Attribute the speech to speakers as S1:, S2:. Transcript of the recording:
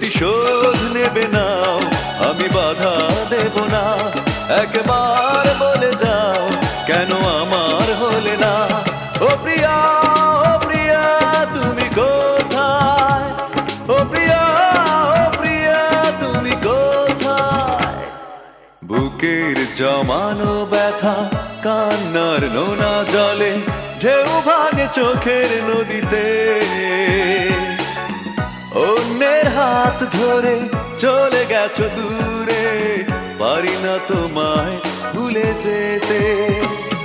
S1: প্রতিশোধ নেবে নাও, আমি বাধা দেব না। একবার বলে যাও কেন আমার হলে না। ও প্রিয়া, ও প্রিয়া তুমি কোথায়? ও প্রিয়া, ও প্রিয়া তুমি কোথায়? বুকের জমানো ব্যথা কান্নার নোনা জলে ঢেউ ভাঙে চোখের নদীতে। অন্যের হাত ধরে চলে গেছো দূরে, পারি না তোমায় ভুলে যেতে।